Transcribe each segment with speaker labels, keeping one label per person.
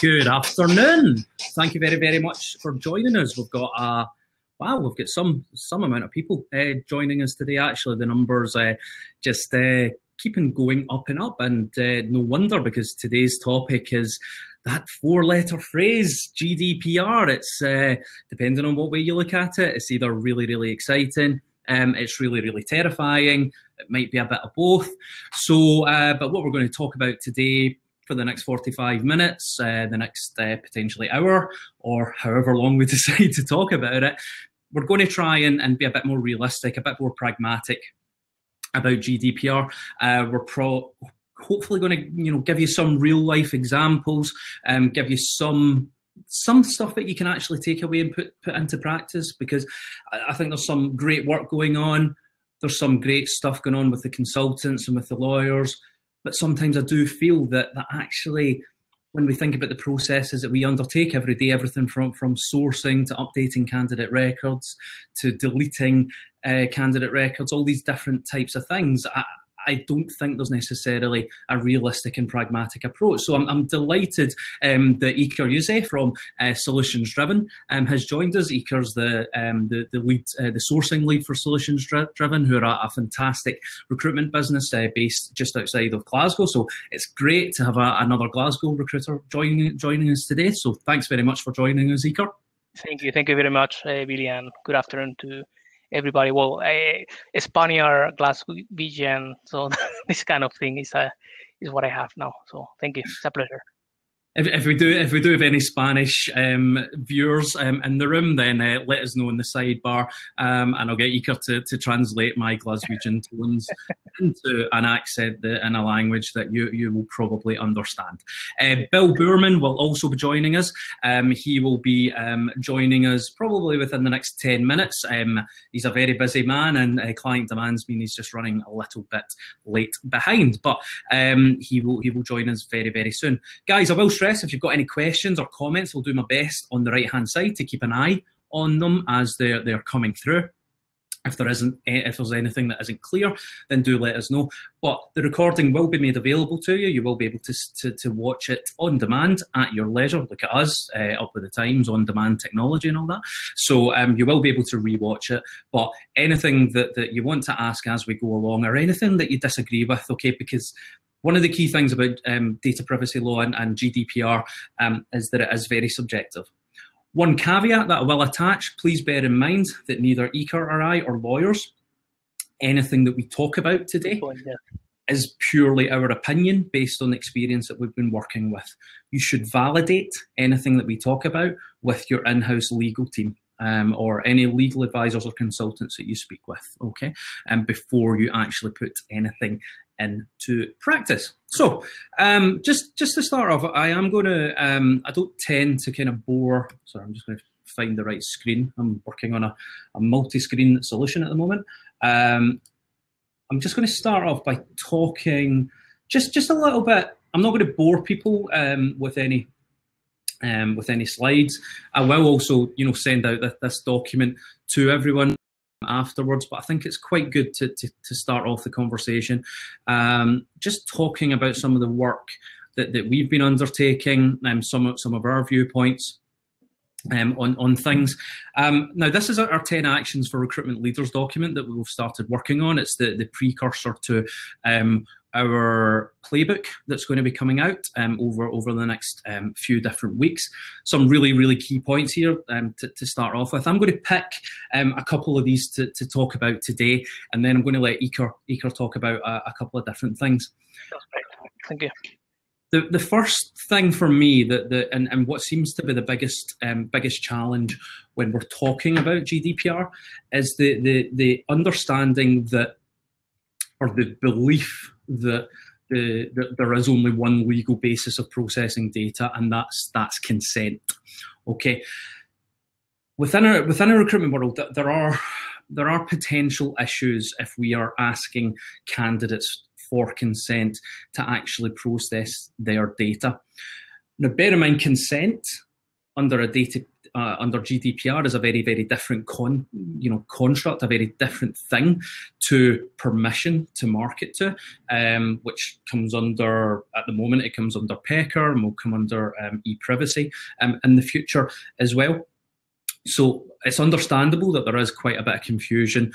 Speaker 1: Good afternoon. Thank you very, very much for joining us. We've got we've got some amount of people joining us today. Actually, the numbers just keeping going up and up, and no wonder, because today's topic is that four-letter phrase, GDPR. It's depending on what way you look at it, it's either really, really exciting, it's really, really terrifying. It might be a bit of both. So, but what we're going to talk about today for the next 45 minutes, the next potentially hour, or however long we decide to talk about it, we're going to try and be a bit more realistic, a bit more pragmatic about GDPR. We're hopefully going to give you some real life examples, give you some stuff that you can actually take away and put into practice, because I think there's some great work going on. There's some great stuff going on with the consultants and with the lawyers, but sometimes I do feel that actually, when we think about the processes that we undertake every day, everything from sourcing to updating candidate records to deleting candidate records, all these different types of things, I don't think there's necessarily a realistic and pragmatic approach. So I'm delighted that Iker Yüce from Solutions Driven has joined us. Iker's the lead, the sourcing lead for Solutions Driven, who are a fantastic recruitment business based just outside of Glasgow. So it's great to have another Glasgow recruiter joining us today. So thanks very much for joining us, Iker.
Speaker 2: Thank you very much, Billy, and good afternoon to everybody. Well, Spaniard, Glaswegian, so this kind of thing is what I have now. So thank you, it's a pleasure.
Speaker 1: If we do have any Spanish viewers in the room, then let us know in the sidebar, and I'll get Iker to translate my Glaswegian tones into an accent in a language that you will probably understand. Bill Boorman will also be joining us. He will be joining us probably within the next 10 minutes. He's a very busy man, and client demands mean he's just running a little bit late behind, but he will join us very, very soon. Guys, I will stress, if you've got any questions or comments, I'll do my best on the right hand side to keep an eye on them as they're coming through. If there's anything that isn't clear, then do let us know. But the recording will be made available to you. You will be able to watch it on demand at your leisure. Look at us, up with the times, on demand technology and all that. So you will be able to rewatch it. But anything that you want to ask as we go along, or anything that you disagree with, okay, because one of the key things about data privacy law and GDPR is that it is very subjective. One caveat that I will attach, please bear in mind that neither Iker or I are lawyers. Anything that we talk about today is purely our opinion based on the experience that we've been working with. You should validate anything that we talk about with your in-house legal team. Or any legal advisors or consultants that you speak with, okay? Before you actually put anything into practice. So, just to start off, I am going to, I don't tend to kind of bore, sorry, I'm just going to find the right screen. I'm working on a multi-screen solution at the moment. I'm just going to start off by talking just a little bit. I'm not going to bore people with any slides. I will also, send out this document to everyone afterwards, but I think it's quite good to start off the conversation, just talking about some of the work that we've been undertaking, some of our viewpoints on things. Now, this is our 10 actions for recruitment leaders document that we've started working on. It's the precursor to our playbook that's going to be coming out over the next few different weeks. Some really, really key points here to start off with. I'm going to pick a couple of these to talk about today, and then I'm going to let Iker talk about a couple of different things.
Speaker 2: That's great. Thank you.
Speaker 1: The first thing for me and what seems to be the biggest challenge when we're talking about GDPR is the understanding that, or the belief that there is only one legal basis of processing data, and that's consent. Okay, within a recruitment world, there are potential issues if we are asking candidates for consent to actually process their data. Now, bear in mind, consent under a under GDPR is a very, very different construct, a very different thing to permission to market to, which comes under, at the moment, it comes under PECR and will come under e-privacy in the future as well. So it's understandable that there is quite a bit of confusion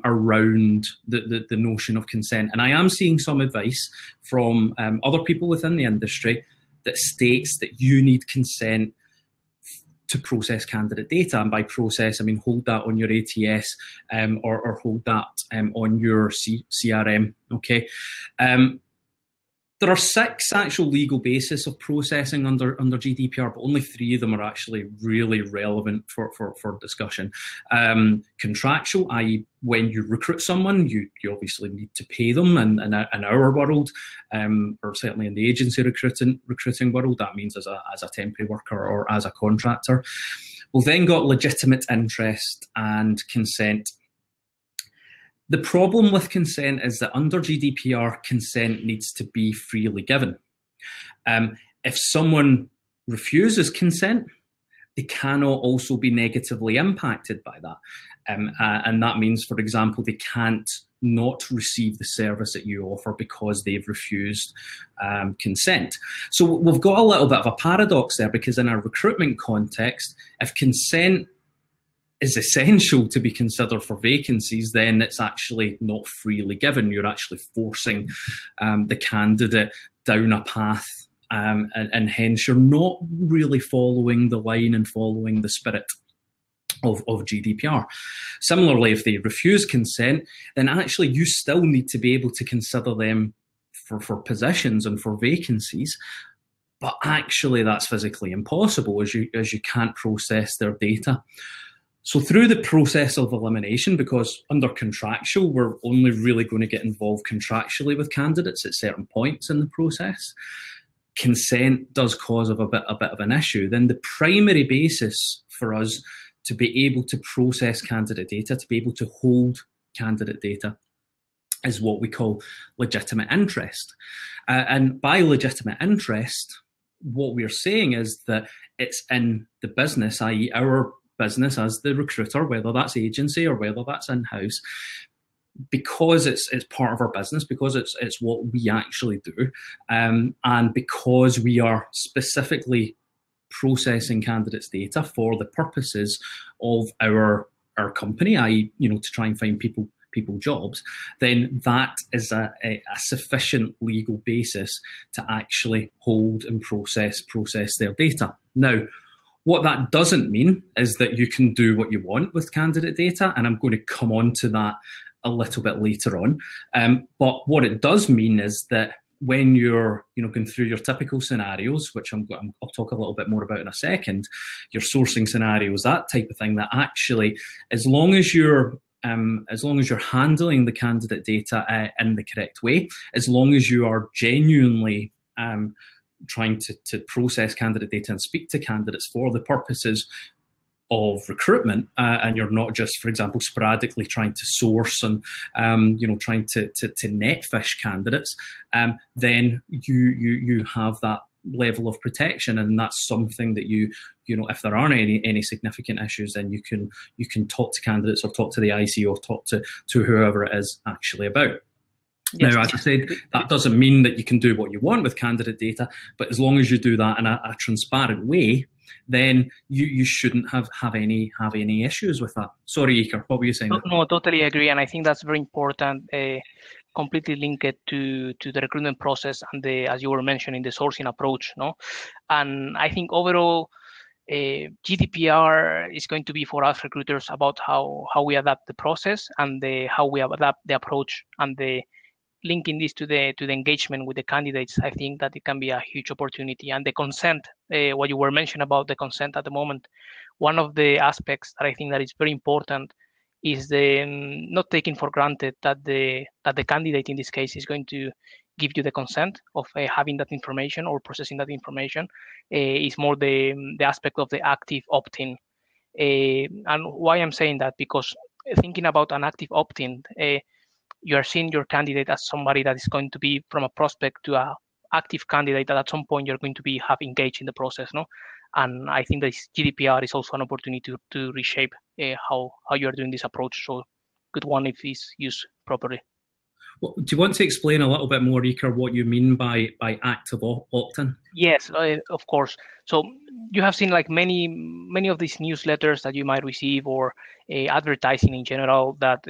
Speaker 1: around the notion of consent. And I am seeing some advice from other people within the industry that states that you need consent to process candidate data. And by process, I mean hold that on your ATS or hold that on your CRM, okay? There are 6 actual legal bases of processing under GDPR, but only 3 of them are actually really relevant for discussion. Contractual, i.e. when you recruit someone, you obviously need to pay them, and in our world, or certainly in the agency recruiting world, that means as a temporary worker or as a contractor. We've then got legitimate interest and consent. The problem with consent is that under GDPR, consent needs to be freely given. If someone refuses consent, they cannot also be negatively impacted by that. And that means, for example, they can't not receive the service that you offer because they've refused consent. So we've got a little bit of a paradox there, because in a recruitment context, if consent is essential to be considered for vacancies, then it's actually not freely given. You're actually forcing the candidate down a path, and hence you're not really following the line and following the spirit of GDPR. Similarly, if they refuse consent, then actually you still need to be able to consider them for positions and for vacancies, but actually that's physically impossible as you can't process their data. So through the process of elimination, because under contractual, we're only really going to get involved contractually with candidates at certain points in the process, consent does cause a bit of an issue. Then the primary basis for us to be able to process candidate data, to be able to hold candidate data, is what we call legitimate interest. And by legitimate interest, what we're saying is that it's in the business, i.e. our business as the recruiter, whether that's agency or whether that's in-house, because it's part of our business, because it's what we actually do, and because we are specifically processing candidates' data for the purposes of our company, i.e., to try and find people jobs, then that is a sufficient legal basis to actually hold and process their data. Now, what that doesn't mean is that you can do what you want with candidate data, and I'm going to come on to that a little bit later on. But what it does mean is that when you're going through your typical scenarios, which I'll talk a little bit more about in a second, your sourcing scenarios, that type of thing, that actually, as long as you're handling the candidate data in the correct way, as long as you are genuinely trying to process candidate data and speak to candidates for the purposes of recruitment, and you're not just, for example, sporadically trying to source and trying to net fish candidates, then you have that level of protection, and that's something that you if there aren't any significant issues, then you can talk to candidates or talk to the IC or talk to whoever it is actually about. Yes. Now, as I said, that doesn't mean that you can do what you want with candidate data, but as long as you do that in a transparent way, then you shouldn't have any issues with that. Sorry, Iker, what were you saying?
Speaker 2: No, totally agree, and I think that's very important. Completely linked to the recruitment process and as you were mentioning, the sourcing approach, no? And I think overall, GDPR is going to be for us recruiters about how we adapt the process and how we adapt the approach, and the linking this to the engagement with the candidates. I think that it can be a huge opportunity. And the consent, what you were mentioning about the consent at the moment, one of the aspects that I think that is very important is the not taking for granted that the candidate in this case is going to give you the consent of having that information or processing that information. Is more the aspect of the active opt-in. And why I'm saying that, because thinking about an active opt-in, you are seeing your candidate as somebody that is going to be from a prospect to a active candidate that at some point you're going to have engaged in the process, no? And I think this GDPR is also an opportunity to reshape how you are doing this approach. So good one if it's used properly.
Speaker 1: Well, do you want to explain a little bit more, Iker, what you mean by active opt-in?
Speaker 2: Yes, of course. So you have seen like many of these newsletters that you might receive, or advertising in general, that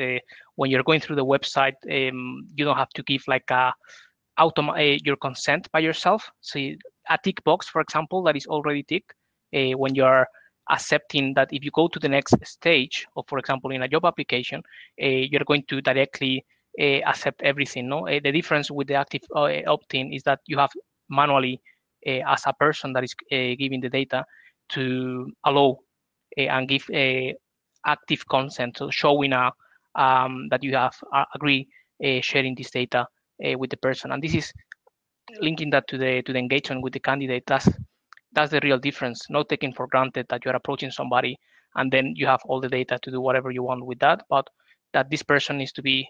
Speaker 2: when you're going through the website, you don't have to give like your consent by yourself. So a tick box, for example, that is already ticked when you're accepting that if you go to the next stage, or for example in a job application, you're going to directly accept everything. No, the difference with the active opt-in is that you have manually, as a person that is giving the data, to allow and give active consent, so showing that you have agree sharing this data with the person. And this is linking that to the engagement with the candidate. That's the real difference. Not taking for granted that you're approaching somebody and then you have all the data to do whatever you want with that, but that this person needs to be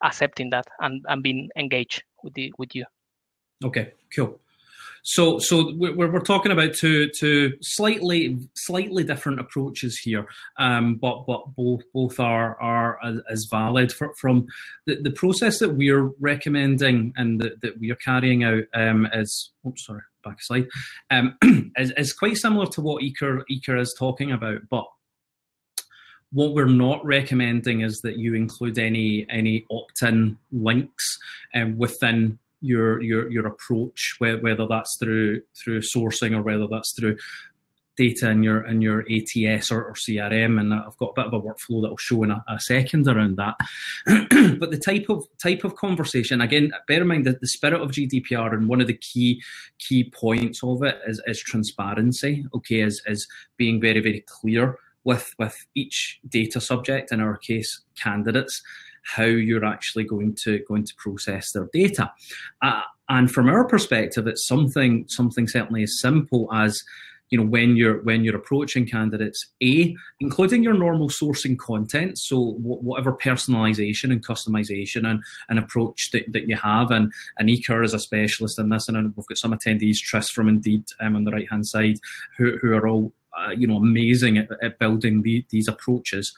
Speaker 2: accepting that and being engaged with you.
Speaker 1: Okay, cool. So we're talking about two slightly different approaches here, but both are as valid. From the process that we're recommending and that we are carrying out is backside is quite similar to what Iker is talking about, but what we're not recommending is that you include any opt-in links within your approach, whether that's through sourcing or whether that's through data in your ATS or CRM, and I've got a bit of a workflow that I'll show in a second around that. But the type of conversation, again, bear in mind that the spirit of GDPR, and one of the key points of it is transparency. Okay, is being very, very clear with each data subject, in our case candidates, how you're actually going to process their data. And from our perspective, it's something certainly as simple as, you know, when you're approaching candidates, including your normal sourcing content, so whatever personalization and customization and approach that you have, and Iker is a specialist in this, and we've got some attendees, Tris from Indeed on the right hand side, who are all amazing at building these approaches.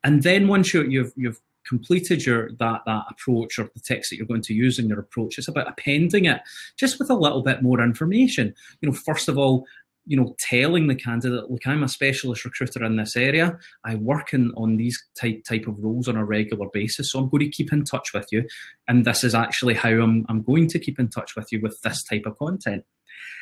Speaker 1: And then once you've completed that approach, or the text that you're going to use in your approach, it's about appending it just with a little bit more information. First of all, telling the candidate, look, I'm a specialist recruiter in this area. I work on these type of roles on a regular basis, so I'm going to keep in touch with you. And this is actually how I'm going to keep in touch with you with this type of content.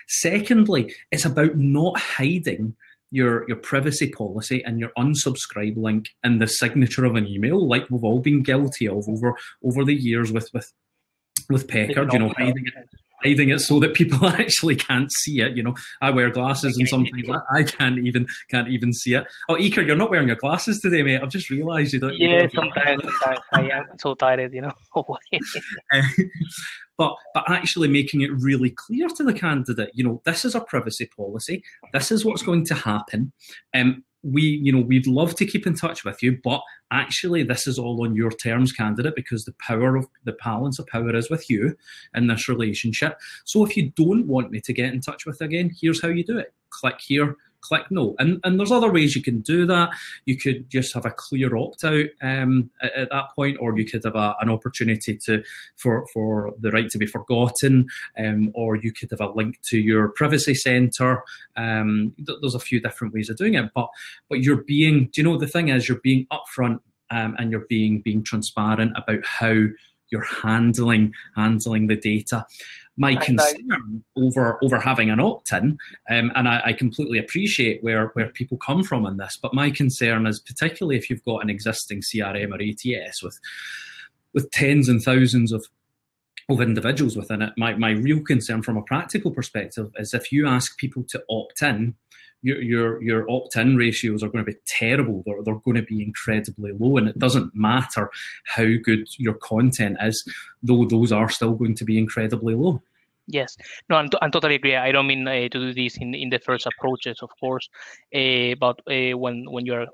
Speaker 1: Secondly, it's about not hiding your privacy policy and your unsubscribe link in the signature of an email, like we've all been guilty of over the years with Packard, hiding it so that people actually can't see it. I wear glasses and sometimes I can't even see it. Oh, Iker, you're not wearing your glasses today, mate. I've just realised you don't.
Speaker 2: Yeah, sometimes I am so tired,
Speaker 1: But actually making it really clear to the candidate, this is our privacy policy. This is what's going to happen. We'd love to keep in touch with you, but actually this is all on your terms, candidate, because the balance of power is with you in this relationship. So if you don't want me to get in touch with again, here's how you do it. Click here, click no. And there's other ways you can do that. You could just have a clear opt-out at that point, or you could have an opportunity for the right to be forgotten, or you could have a link to your privacy centre. There's a few different ways of doing it, but you're being, the thing is, you're being upfront and you're being transparent about how you're handling the data. My concern over having an opt-in, and I completely appreciate where people come from on this, but my concern is, particularly if you've got an existing CRM or ATS with tens and thousands of individuals within it, my real concern from a practical perspective is if you ask people to opt in, your opt-in ratios are going to be terrible. They're going to be incredibly low, and it doesn't matter how good your content is, though those are still going to be incredibly low.
Speaker 2: Yes, no, I totally agree. I don't mean to do this in the first approaches, of course, but when you're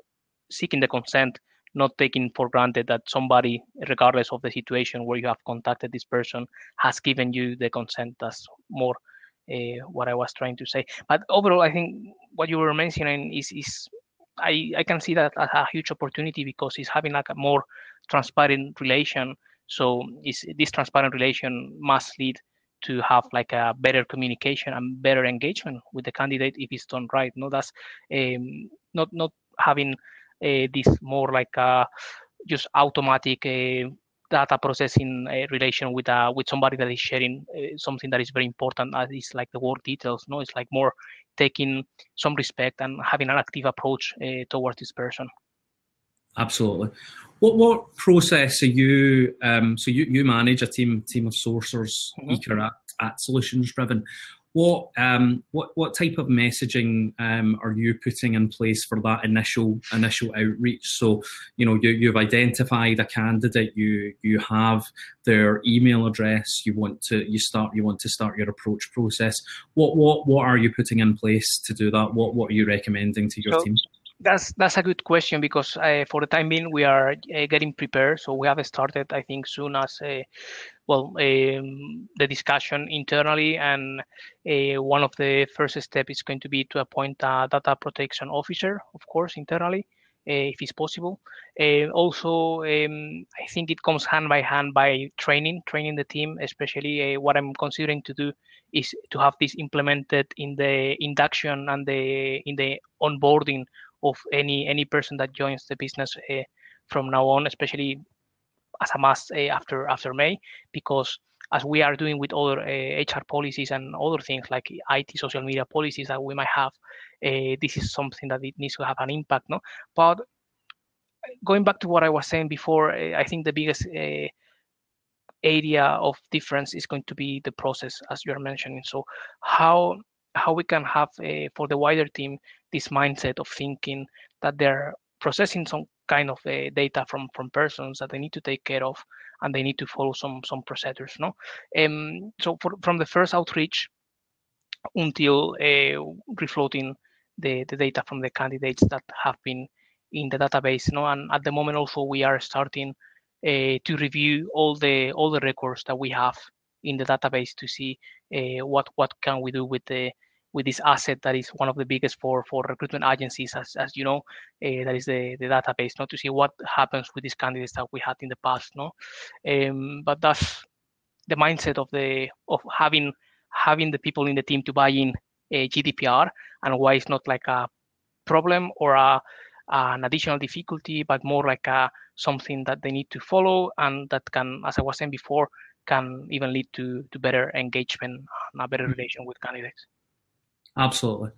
Speaker 2: seeking the consent, not taking for granted that somebody, regardless of the situation where you have contacted this person, has given you the consent. That's more what I was trying to say. But overall, I think what you were mentioning is I can see that as a huge opportunity because it's having like a more transparent relation. So this transparent relation must lead to have like a better communication and better engagement with the candidate if it's done right. No, that's not having this more like just automatic data processing relation with somebody that is sharing something that is very important as is like the work details. No, it's like more taking some respect and having an active approach towards this person.
Speaker 1: Absolutely. What process are you? So you manage a team of sourcers, Eker at Solutions Driven. What type of messaging are you putting in place for that initial outreach? So you've identified a candidate, you have their email address, you want to start your approach process. What are you putting in place to do that? What are you recommending to your team?
Speaker 2: That's a good question because for the time being we are getting prepared. So we have started, I think, soon as the discussion internally, and one of the first steps is going to be to appoint a data protection officer, of course, internally, if it's possible. Also, I think it comes hand by hand by training the team, especially what I'm considering to do is to have this implemented in the induction and in the onboarding of any person that joins the business from now on, especially as a must after May, because as we are doing with other HR policies and other things like IT social media policies that we might have, this is something that it needs to have an impact. No, but going back to what I was saying before, I think the biggest area of difference is going to be the process, as you're mentioning. So how we can have for the wider team this mindset of thinking that they're processing some kind of data from persons that they need to take care of, and they need to follow some procedures. No, so from the first outreach until refloating the data from the candidates that have been in the database. No, and at the moment also we are starting to review all the records that we have in the database to see what can we do with this asset that is one of the biggest for recruitment agencies, as you know, that is the database. Not to see what happens with these candidates that we had in the past. No, but that's the mindset of having the people in the team to buy in GDPR, and why it's not like a problem or an additional difficulty, but more like something that they need to follow, and that can, as I was saying before, can even lead to better engagement and a better relation with candidates.
Speaker 1: Absolutely.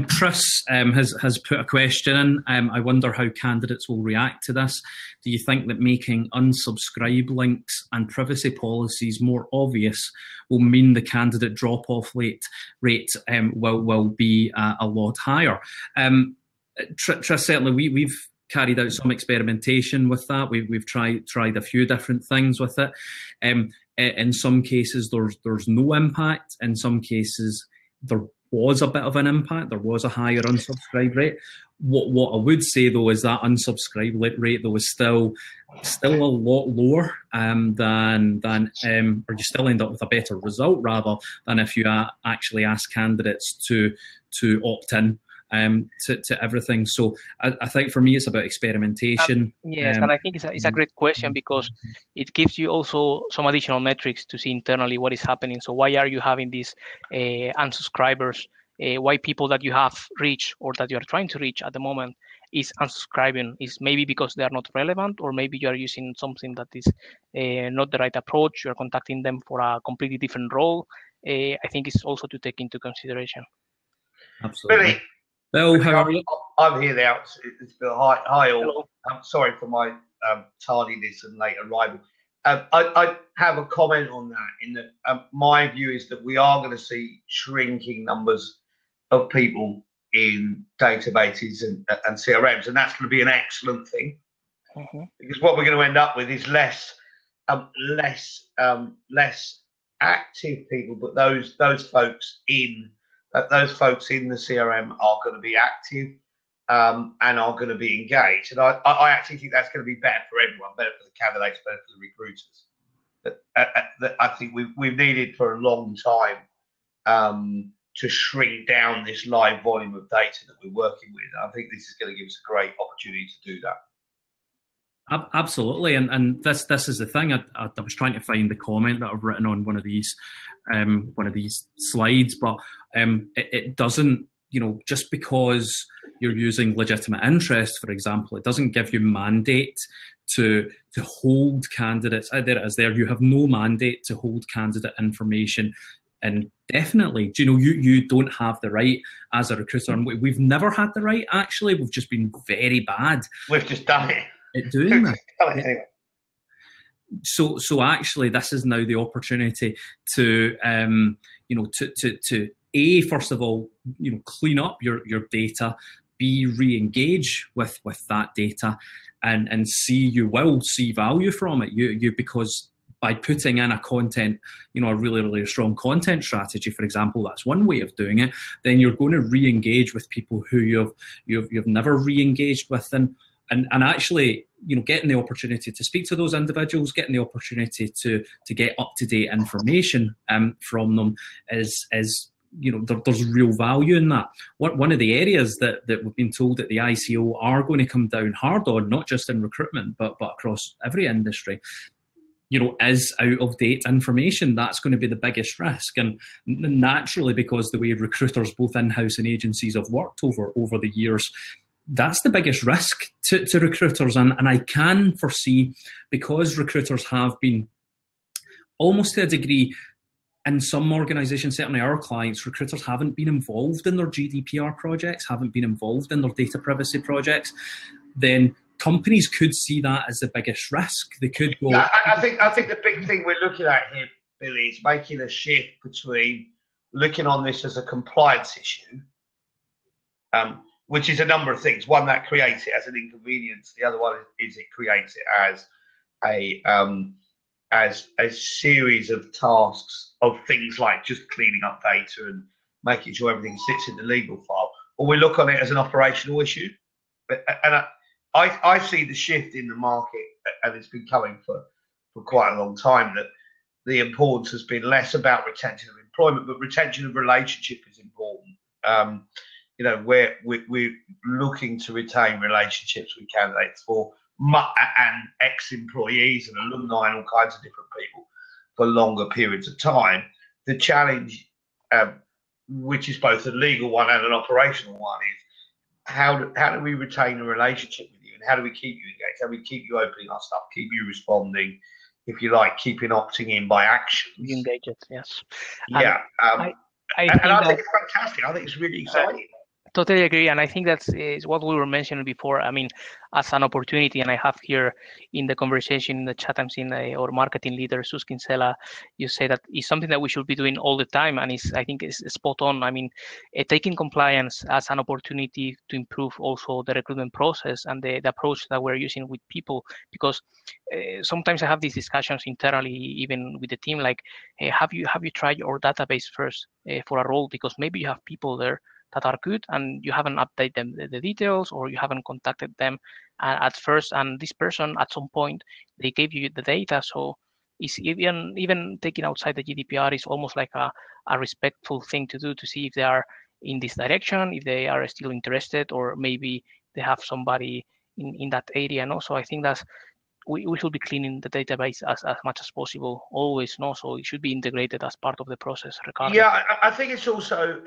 Speaker 1: Chris has put a question in. I wonder how candidates will react to this. Do you think that making unsubscribe links and privacy policies more obvious will mean the candidate drop-off rate will be a lot higher? Tris, certainly we've carried out some experimentation with that. We've tried a few different things with it. In some cases, there's no impact. In some cases, there was a bit of an impact. There was a higher unsubscribe rate. What I would say though is that unsubscribe rate though is still a lot lower than or you still end up with a better result rather than if you actually ask candidates to opt in to everything. So I think for me it's about experimentation.
Speaker 2: Yes, and I think it's a great question because it gives you also some additional metrics to see internally what is happening. So why are you having these unsubscribers? Why people that you have reached or that you are trying to reach at the moment is unsubscribing? Is maybe because they are not relevant, or maybe you are using something that is not the right approach. You are contacting them for a completely different role. I think it's also to take into consideration.
Speaker 1: Absolutely. Bill, how are you?
Speaker 3: I'm here now. It's Bill. Hi all. Hello. I'm sorry for my tardiness and late arrival. I have a comment on that. In that, my view is that we are going to see shrinking numbers of people in databases and CRMs, and that's going to be an excellent thing. Because what we're going to end up with is less active people, but those folks in the CRM are going to be active and are going to be engaged. And I actually think that's going to be better for everyone, better for the candidates, better for the recruiters. I think we've needed for a long time to shrink down this live volume of data that we're working with. I think this is going to give us a great opportunity to do that.
Speaker 1: Absolutely, and this is the thing. I was trying to find the comment that I've written on one of these slides, but it doesn't, just because you're using legitimate interest, for example, it doesn't give you mandate to hold candidates. There it is. There, you have no mandate to hold candidate information. And definitely, you don't have the right as a recruiter, and we've never had the right. Actually, we've just been very bad.
Speaker 3: We've just done it.
Speaker 1: At doing that. So actually, this is now the opportunity to first of all, clean up your data, B, re-engage with that data, and you will see value from it. You because by putting in a content, a really, really strong content strategy, for example, that's one way of doing it. Then you're going to re-engage with people who you've never re-engaged with, and actually, getting the opportunity to speak to those individuals, getting the opportunity to get up-to-date information from them is there's real value in that. One of the areas that we've been told that the ICO are going to come down hard on, not just in recruitment, but across every industry, is out-of-date information. That's going to be the biggest risk. And naturally, because the way recruiters, both in-house and agencies, have worked over the years, that's the biggest risk to recruiters. And I can foresee, because recruiters have been, almost to a degree, in some organisations, certainly our clients, recruiters haven't been involved in their GDPR projects, haven't been involved in their data privacy projects, then companies could see that as the biggest risk. They could go...
Speaker 3: Yeah, I think the big thing we're looking at here, Billy, is making a shift between looking on this as a compliance issue, which is a number of things. One, that creates it as an inconvenience. The other one is it creates it as a series of tasks of things like just cleaning up data and making sure everything sits in the legal file. Or we look on it as an operational issue. And I see the shift in the market, and it's been coming for quite a long time, that the importance has been less about retention of employment, but retention of relationship is important. Where we're looking to retain relationships with candidates and ex-employees and alumni and all kinds of different people for longer periods of time. The challenge, which is both a legal one and an operational one, is how do we retain a relationship with you, and how do we keep you engaged? How do we keep you opening our stuff, keep you responding, if you like, keeping opting in by actions?
Speaker 2: You engage it, yes.
Speaker 3: Yeah. I think it's fantastic. I think it's really exciting.
Speaker 2: Totally agree, and I think that's what we were mentioning before. I mean, as an opportunity, and I have here in the conversation in the chat, I'm seeing our marketing leader, Sus Kinsella, you say that it's something that we should be doing all the time, and I think it's spot on. I mean, taking compliance as an opportunity to improve also the recruitment process and the approach that we're using with people, because sometimes I have these discussions internally, even with the team, like, hey, have you tried your database first for a role, because maybe you have people there that are good and you haven't updated them the details, or you haven't contacted them at first, and this person at some point they gave you the data. So it's even taking outside the GDPR is almost like a respectful thing to do, to see if they are in this direction, if they are still interested, or maybe they have somebody in that area. And also I think that's we should be cleaning the database as much as possible, always. So it should be integrated as part of the process regardless.
Speaker 3: Yeah, I think it's also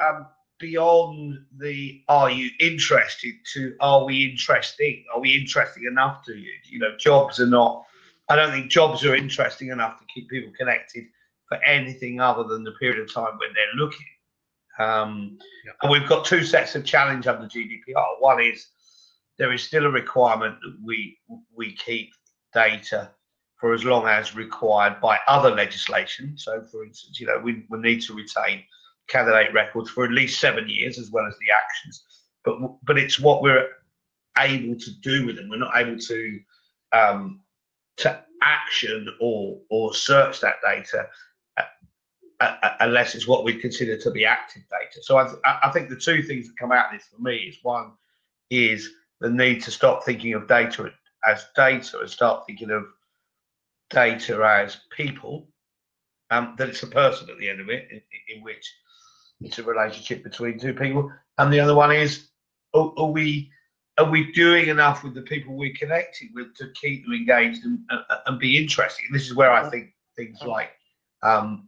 Speaker 3: beyond the are you interested to are we interesting? Are we interesting enough to you? Jobs are not. I don't think jobs are interesting enough to keep people connected for anything other than the period of time when they're looking. And we've got two sets of challenge under GDPR. One is there is still a requirement that we keep data for as long as required by other legislation. So, for instance, we need to retain candidate records for at least 7 years, as well as the actions. But it's what we're able to do with them. We're not able to action or search that data unless it's what we consider to be active data. So I think the two things that come out of this for me is, one is the need to stop thinking of data as data and start thinking of data as people. That it's a person at the end of it, in which it's a relationship between two people. And the other one is, are we doing enough with the people we're connecting with to keep them engaged and be interesting? And this is where I think things like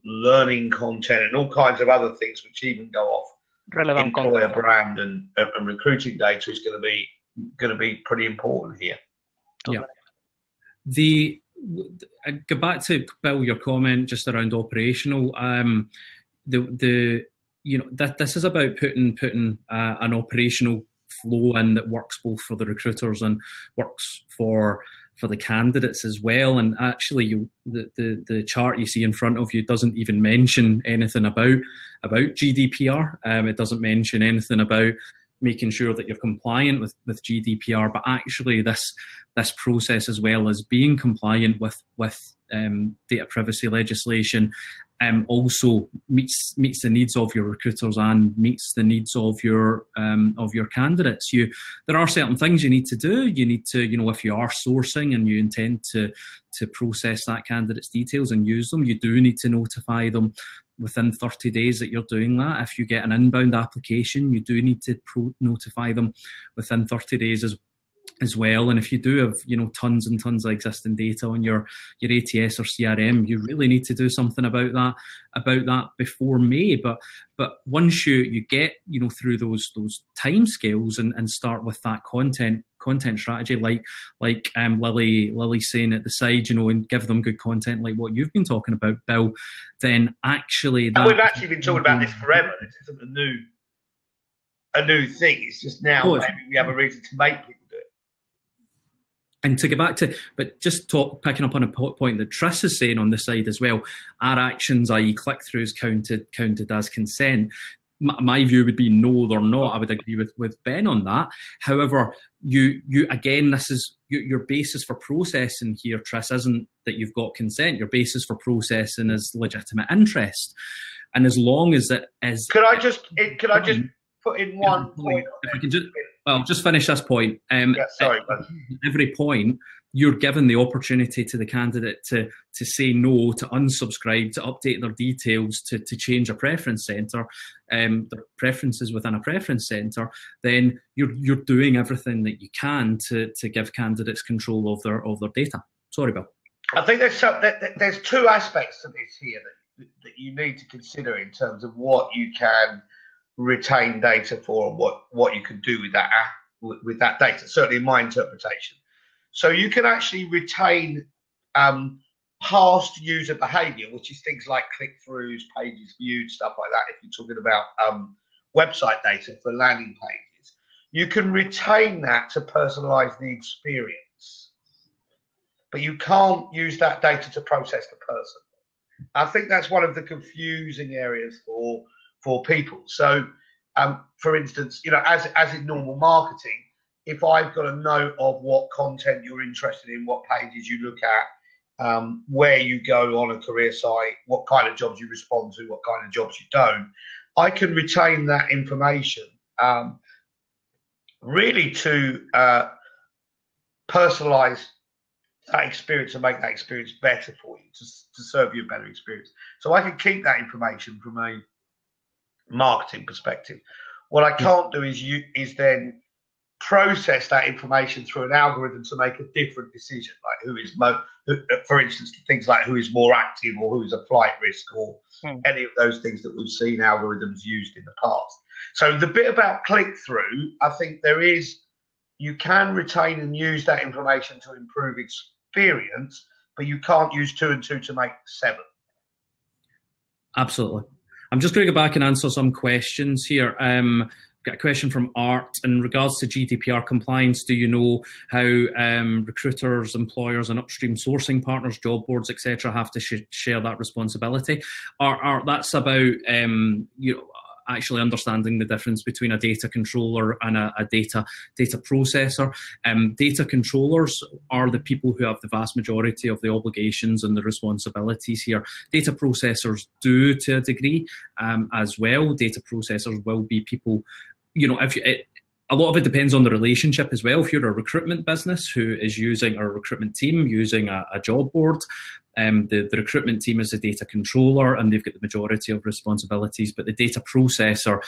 Speaker 3: learning content and all kinds of other things, which even go off
Speaker 2: relevant
Speaker 3: employer
Speaker 2: content,
Speaker 3: brand and recruiting data, is going to be pretty important here.
Speaker 1: Yeah. I go back to Bill, your comment just around operational. This is about putting an operational flow in that works both for the recruiters and works for the candidates as well. And actually, the chart you see in front of you doesn't even mention anything about GDPR. It doesn't mention anything about making sure that you're compliant with GDPR, but actually this process, as well as being compliant with data privacy legislation, also meets the needs of your recruiters and meets the needs of your candidates. There are certain things you need to do. You need to, if you are sourcing and you intend to process that candidate's details and use them, you do need to notify them within 30 days that you're doing that. If you get an inbound application, you do need to notify them within 30 days as well. And if you do have, tons and tons of existing data on your ATS or CRM, you really need to do something about that before May. But once you get, through those timescales and start with that content strategy, like Lily's saying at the side, and give them good content like what you've been talking about, Bill, then actually
Speaker 3: and we've actually been talking about this forever. This isn't a new thing. It's just now maybe we have a reason to make people do it.
Speaker 1: And to get back to, but just picking up on a point that Tris is saying on the side as well, are actions, i.e. click-throughs, counted as consent? My view would be no, they're not. I would agree with Ben on that. However, you again, this is your basis for processing here, Tris, isn't that you've got consent. Your basis for processing is legitimate interest, and as long as it is.
Speaker 3: Could I just put in one point?
Speaker 1: If we can just finish this point.
Speaker 3: Sorry,
Speaker 1: every point, you're given the opportunity to the candidate to say no, to unsubscribe, to update their details, to change a preference centre, their preferences within a preference centre. Then you're doing everything that you can to give candidates control of their data. Sorry, Bill.
Speaker 3: I think there's two aspects to this here that you need to consider in terms of what you can retain data for and what you can do with that data. Certainly, in my interpretation. So you can actually retain past user behavior, which is things like click-throughs, pages viewed, stuff like that. If you're talking about website data for landing pages, you can retain that to personalize the experience, but you can't use that data to process the person. I think that's one of the confusing areas for people. So, for instance, as in normal marketing, if I've got a note of what content you're interested in, what pages you look at, where you go on a career site, what kind of jobs you respond to, what kind of jobs you don't, I can retain that information really to personalize that experience and make that experience better for you, to serve you a better experience. So I can keep that information from a marketing perspective. What I can't do is then process that information through an algorithm to make a different decision, like for instance, things like who is more active or who is a flight risk or any of those things that we've seen algorithms used in the past. So the bit about click-through, I think you can retain and use that information to improve experience, but you can't use 2 and 2 to make 7.
Speaker 1: Absolutely. I'm just going to go back and answer some questions here. Got a question from Art in regards to GDPR compliance. Do you know how recruiters, employers, and upstream sourcing partners, job boards, etc., have to share that responsibility? Art, that's about actually understanding the difference between a data controller and a data processor. Data controllers are the people who have the vast majority of the obligations and the responsibilities here. Data processors do to a degree as well. Data processors will be people, a lot of it depends on the relationship as well. If you're a recruitment business who is using, or a recruitment team using a job board, the recruitment team is the data controller and they've got the majority of responsibilities, but the data processor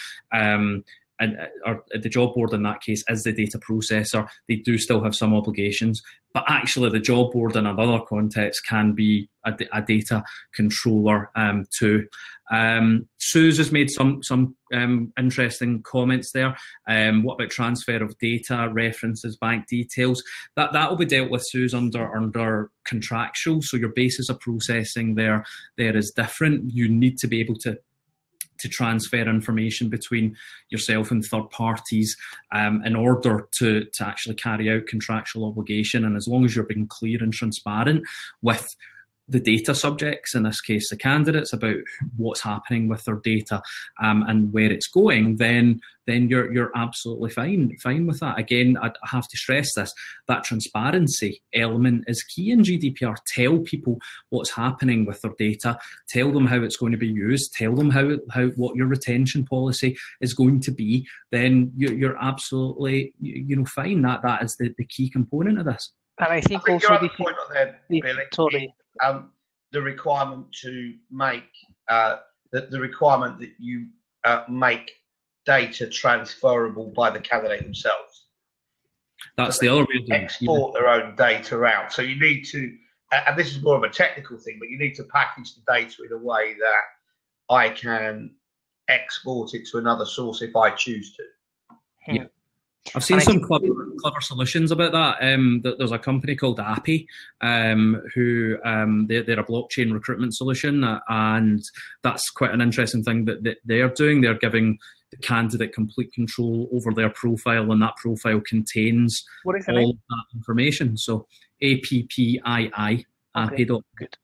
Speaker 1: or the job board in that case is the data processor. They do still have some obligations, but actually the job board in another context can be a data controller too. Suze has made some interesting comments there. What about transfer of data, references, bank details? That will be dealt with, Suze, under contractual. So your basis of processing there is different. You need to be able to transfer information between yourself and third parties in order to actually carry out contractual obligation. And as long as you're being clear and transparent with the data subjects, in this case the candidates, about what's happening with their data and where it's going, then you're absolutely fine with that. Again, I have to stress this, that transparency element is key in GDPR. Tell people what's happening with their data, tell them how it's going to be used, tell them how what your retention policy is going to be, then you're absolutely fine. That is the key component of this.
Speaker 2: And I think also
Speaker 3: the point on there, Billy, the requirement to make the requirement that you make data transferable by the candidate themselves.
Speaker 1: That's the other way of doing it.
Speaker 3: Export their own data out. So you need to, and this is more of a technical thing, but you need to package the data in a way that I can export it to another source if I choose to.
Speaker 1: Yeah. I've seen some clever solutions about that. There's a company called Appy, who they're a blockchain recruitment solution, and that's quite an interesting thing that they're doing. They're giving the candidate complete control over their profile, and that profile contains all of that information. So APPII, Appy.com.
Speaker 2: Good.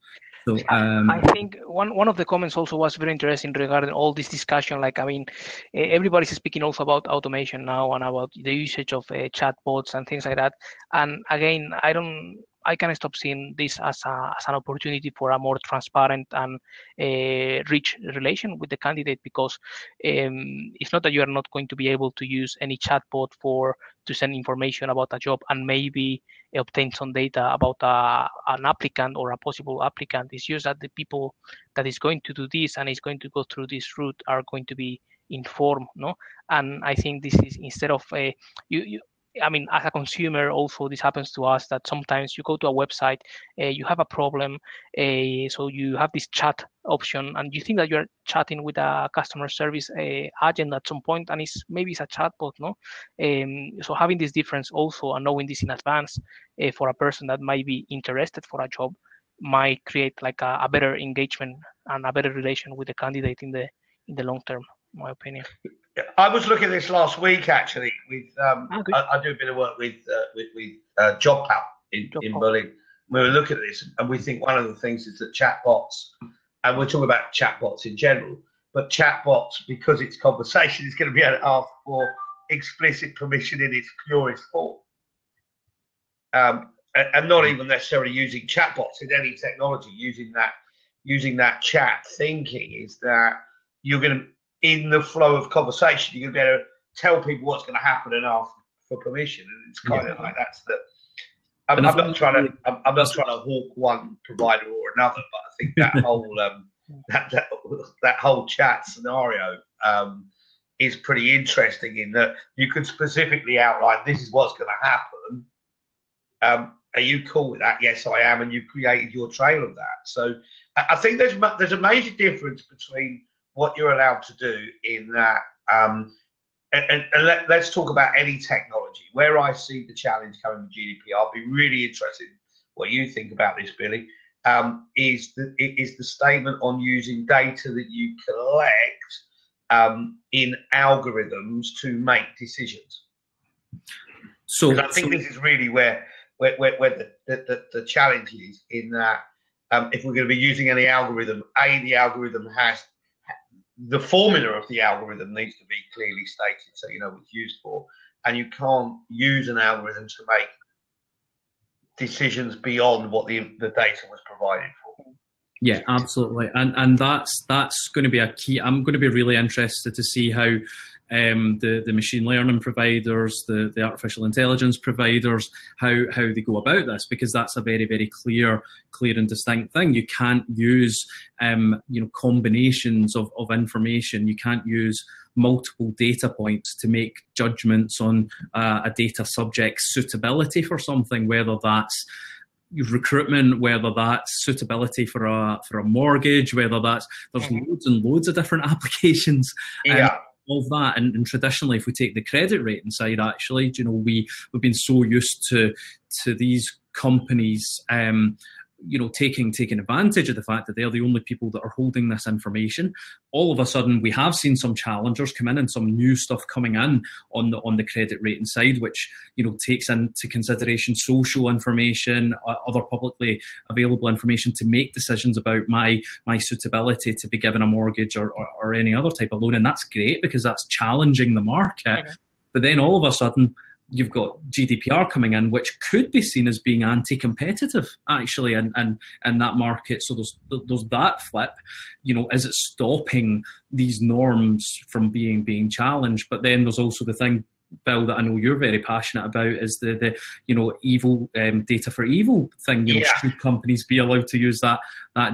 Speaker 1: So,
Speaker 2: I think one of the comments also was very interesting regarding all this discussion. Like, I mean, everybody's speaking also about automation now and about the usage of chatbots and things like that. And again, I can't stop seeing this as an opportunity for a more transparent and rich relation with the candidate, because it's not that you are not going to be able to use any chatbot to send information about a job and maybe obtain some data about an applicant or a possible applicant. It's just that the people that is going to do this and is going to go through this route are going to be informed, no? And I think this is, instead of I mean, as a consumer, also this happens to us, that sometimes you go to a website, you have a problem, so you have this chat option, and you think that you're chatting with a customer service agent at some point, and maybe it's a chatbot, no? So having this difference also, and knowing this in advance for a person that might be interested for a job, might create like a better engagement and a better relation with the candidate in the long term, in my opinion.
Speaker 3: I was looking at this last week actually. With I do a bit of work with JobPal in Berlin. We were looking at this, and we think one of the things is that chatbots, and we're talking about chatbots in general, but chatbots, because it's conversation, is going to be able to ask for explicit permission in its purest form, and not even necessarily using chatbots in any technology. Using that chat thinking is that you're going to, in the flow of conversation, you're going to be able to tell people what's going to happen and ask for permission, and it's kind of like that's the. I'm not trying to hawk one provider or another, but I think that whole that whole chat scenario is pretty interesting, in that you could specifically outline, this is what's going to happen. Are you cool with that? Yes, I am, and you've created your trail of that. So I think there's a major difference between what you're allowed to do in that, and let's talk about any technology. Where I see the challenge coming with GDPR, I'll be really interested in what you think about this, Billy, is the statement on using data that you collect in algorithms to make decisions. So I think this is really where the challenge is, in that if we're going to be using any algorithm, the algorithm has, the formula of the algorithm needs to be clearly stated so you know what it's used for, and you can't use an algorithm to make decisions beyond what the data was provided for.
Speaker 1: Yeah, absolutely, and that's going to be a key. I'm going to be really interested to see how the machine learning providers, the artificial intelligence providers, how they go about this, because that's a very, very clear and distinct thing. You can't use combinations of information. You can't use multiple data points to make judgments on a data subject's suitability for something, whether that's recruitment, whether that's suitability for a mortgage, whether that's, there's loads and loads of different applications of that. And traditionally, if we take the credit rating side, actually, we've been so used to these companies taking advantage of the fact that they're the only people that are holding this information. All of a sudden, we have seen some challengers come in and some new stuff coming in on the credit rating side, which takes into consideration social information, other publicly available information to make decisions about my suitability to be given a mortgage or any other type of loan. And that's great because that's challenging the market. But then all of a sudden, you've got GDPR coming in, which could be seen as being anti-competitive, actually, and that market. So there's that flip. Is it stopping these norms from being challenged? But then there's also the thing, Bill, that I know you're very passionate about, is the evil data for evil thing. Should companies be allowed to use that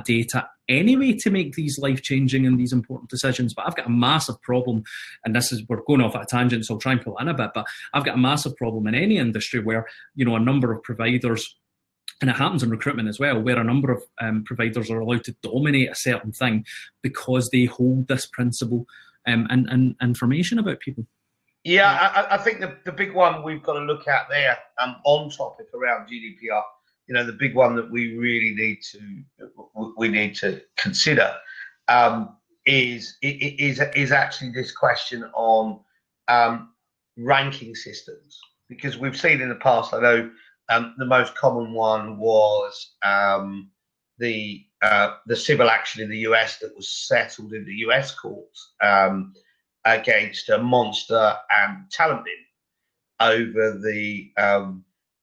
Speaker 1: data anyway to make these life-changing and these important decisions? But I've got a massive problem, and we're going off at a tangent, so I'll try and pull in a bit, but I've got a massive problem in any industry where, a number of providers, and it happens in recruitment as well, where a number of providers are allowed to dominate a certain thing because they hold this principle and information about people.
Speaker 3: Yeah, I think the big one we've got to look at there, on topic around GDPR, the big one that we really need to consider is actually this question on ranking systems, because we've seen in the past, I know the most common one was the civil action in the US that was settled in the US courts against Monster and Talent over the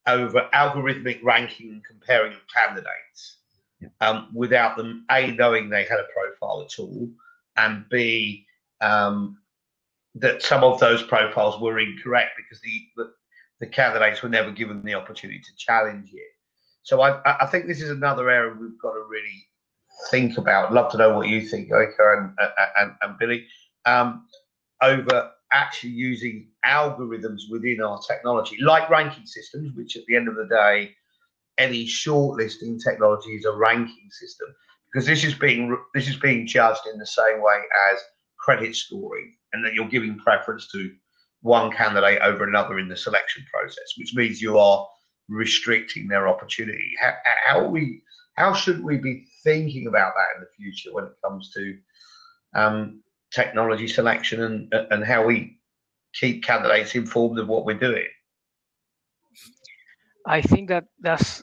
Speaker 3: over algorithmic ranking and comparing of candidates, without them A, knowing they had a profile at all, and B, that some of those profiles were incorrect because the candidates were never given the opportunity to challenge it. So I think this is another area we've got to really think about. I'd love to know what you think, Oka and Billy, over actually using algorithms within our technology, like ranking systems, which at the end of the day, any shortlisting technology is a ranking system, because this is being judged in the same way as credit scoring, and that you're giving preference to one candidate over another in the selection process, which means you are restricting their opportunity. How should we be thinking about that in the future when it comes to technology selection and how we keep candidates informed of what we're doing?
Speaker 2: I think that's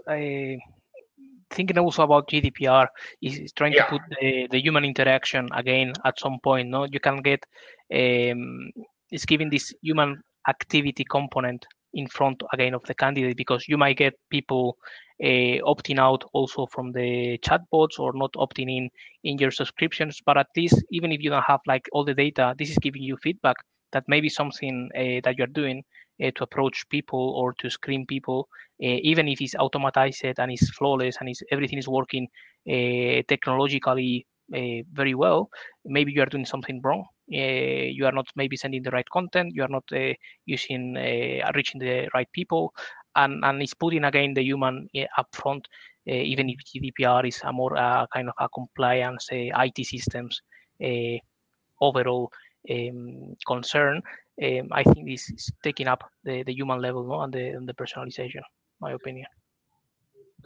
Speaker 2: thinking also about GDPR is trying to put the human interaction again at some point. No, you can get it's giving this human activity component in front again of the candidate, because you might get people opting out also from the chatbots or not opting in your subscriptions. But at least, even if you don't have like all the data, this is giving you feedback that maybe something that you're doing to approach people or to screen people, even if it's automatized and it's flawless and everything is working technologically very well, maybe you are doing something wrong. You are not maybe sending the right content, you are not reaching the right people, and it's putting again the human up front, even if GDPR is a more kind of a compliance IT systems overall concern. I think this is taking up the human level, no, and the personalization, my opinion.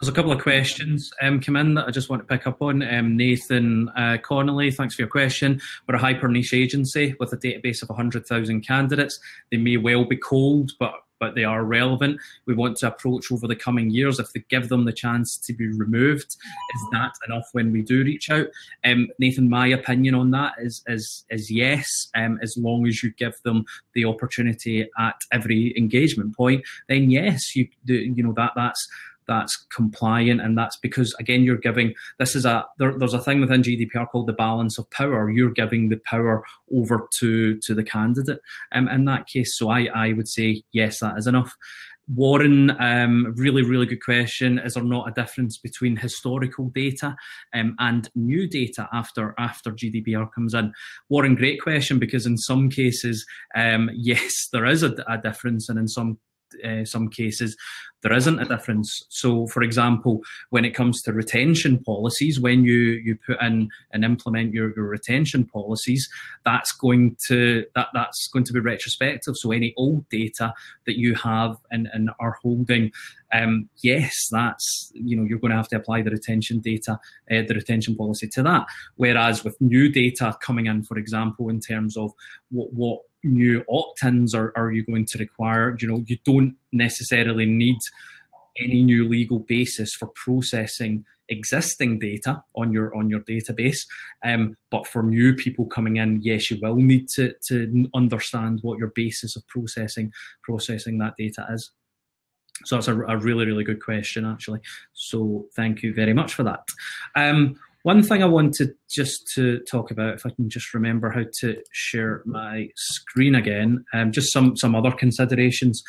Speaker 1: There's a couple of questions come in that I just want to pick up on. Nathan Connolly, thanks for your question. We're a hyper niche agency with a database of 100,000 candidates. They may well be cold, but they are relevant. We want to approach over the coming years. If they give them the chance to be removed, is that enough when we do reach out? Nathan, my opinion on that is yes. As long as you give them the opportunity at every engagement point, then yes, that's compliant, and that's because, again, you're giving, there's a thing within GDPR called the balance of power. You're giving the power over to the candidate in that case. So I would say yes, that is enough. Warren, really, really good question. Is there not a difference between historical data and new data after GDPR comes in? Warren, great question, because in some cases, yes, there is a difference, and in some cases there isn't a difference. So, for example, when it comes to retention policies, when you put in and implement your retention policies, that's going to be retrospective. So any old data that you have and are holding, yes, that's, you're going to have to apply the retention data, the retention policy to that. Whereas with new data coming in, for example, in terms of what new opt-ins are you going to require, you don't necessarily need any new legal basis for processing existing data on your database. But for new people coming in, yes, you will need to understand what your basis of processing that data is. So that's a really, really good question, actually. So thank you very much for that. One thing I wanted just to talk about, if I can just remember how to share my screen again, just some other considerations.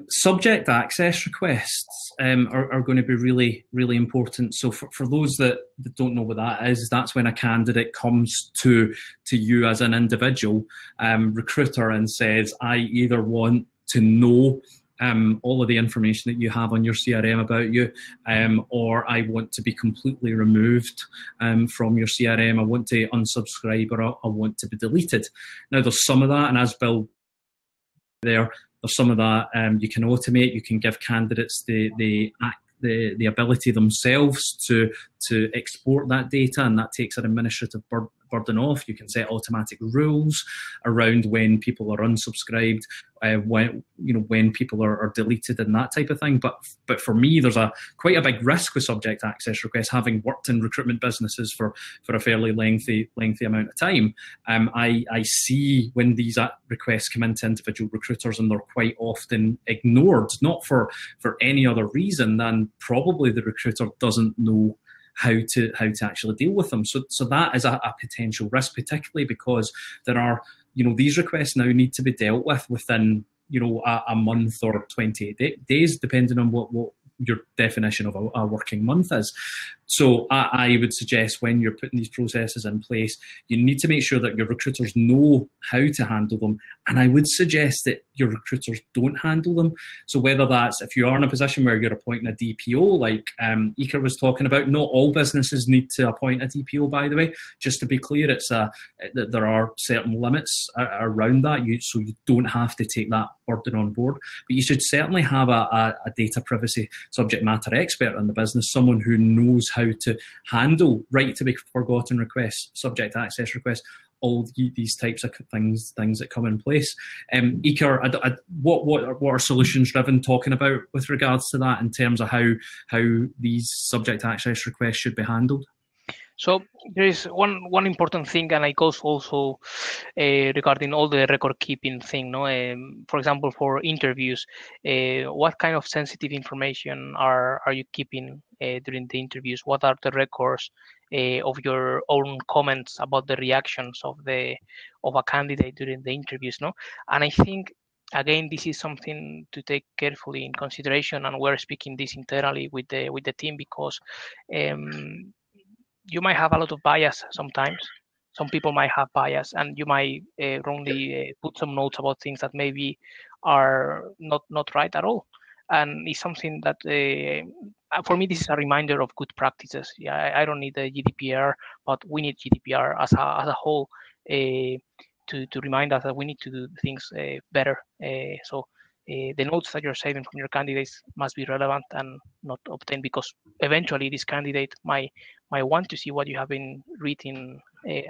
Speaker 1: Subject access requests are going to be really, really important. So for those that don't know what that is, that's when a candidate comes to you as an individual recruiter and says, I either want to know all of the information that you have on your CRM about you, or I want to be completely removed from your CRM. I want to unsubscribe, or I want to be deleted. Now, there's some of that, and as Bill there's some of that you can automate. You can give candidates the ability themselves to export that data, and that takes an administrative burden off. You can set automatic rules around when people are unsubscribed, when people are deleted, and that type of thing. But for me, there's quite a big risk with subject access requests. Having worked in recruitment businesses for a fairly lengthy amount of time, I see when these requests come into individual recruiters, and they're quite often ignored, not for any other reason than probably the recruiter doesn't know how to actually deal with them. So that is a potential risk, particularly because there are, these requests now need to be dealt with within, a month or 28 days, depending on what your definition of a working month is. So I would suggest when you're putting these processes in place, you need to make sure that your recruiters know how to handle them. And I would suggest that your recruiters don't handle them. So whether that's, if you are in a position where you're appointing a DPO, like Iker was talking about, not all businesses need to appoint a DPO, by the way. Just to be clear, there are certain limits around that, so you don't have to take that burden on board. But you should certainly have a data privacy subject matter expert in the business, someone who knows how to handle right to be forgotten requests, subject access requests, all these types of things that come in place. Iker, what are solutions driven talking about with regards to that in terms of how these subject access requests should be handled?
Speaker 2: So there is one important thing, and it goes also regarding all the record keeping thing. For example, for interviews, what kind of sensitive information are you keeping during the interviews? What are the records of your own comments about the reactions of a candidate during the interviews? And I think, again, this is something to take carefully in consideration, and we're speaking this internally with the team, because you might have a lot of bias sometimes. Some people might have bias, and you might wrongly put some notes about things that maybe are not right at all. And it's something that, for me, this is a reminder of good practices. Yeah, I don't need the GDPR, but we need GDPR as a whole to remind us that we need to do things better. So the notes that you're saving from your candidates must be relevant and not obtained, because eventually this candidate might want to see what you have been reading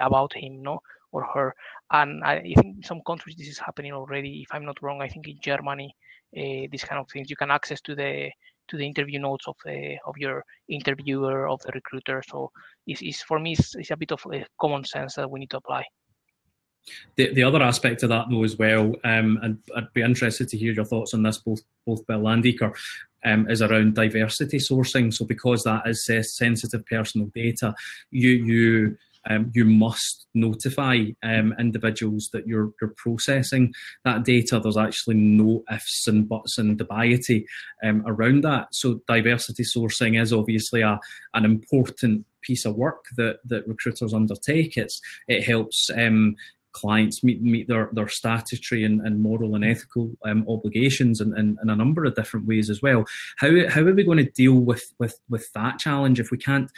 Speaker 2: about him, or her. And I think in some countries this is happening already. If I'm not wrong, I think in Germany, these kind of things, you can access to the interview notes of your interviewer, of the recruiter. So for me, it's a bit of common sense that we need to apply.
Speaker 1: The other aspect of that, though, as well, and I'd be interested to hear your thoughts on this, both Bill and Iker. is around diversity sourcing. So because that is sensitive personal data, you must notify individuals that you're processing that data. There's actually no ifs and buts and dubiety around that. So diversity sourcing is obviously an important piece of work that recruiters undertake. It helps clients meet their statutory and moral and ethical obligations in a number of different ways as well. How are we going to deal with that challenge if we can't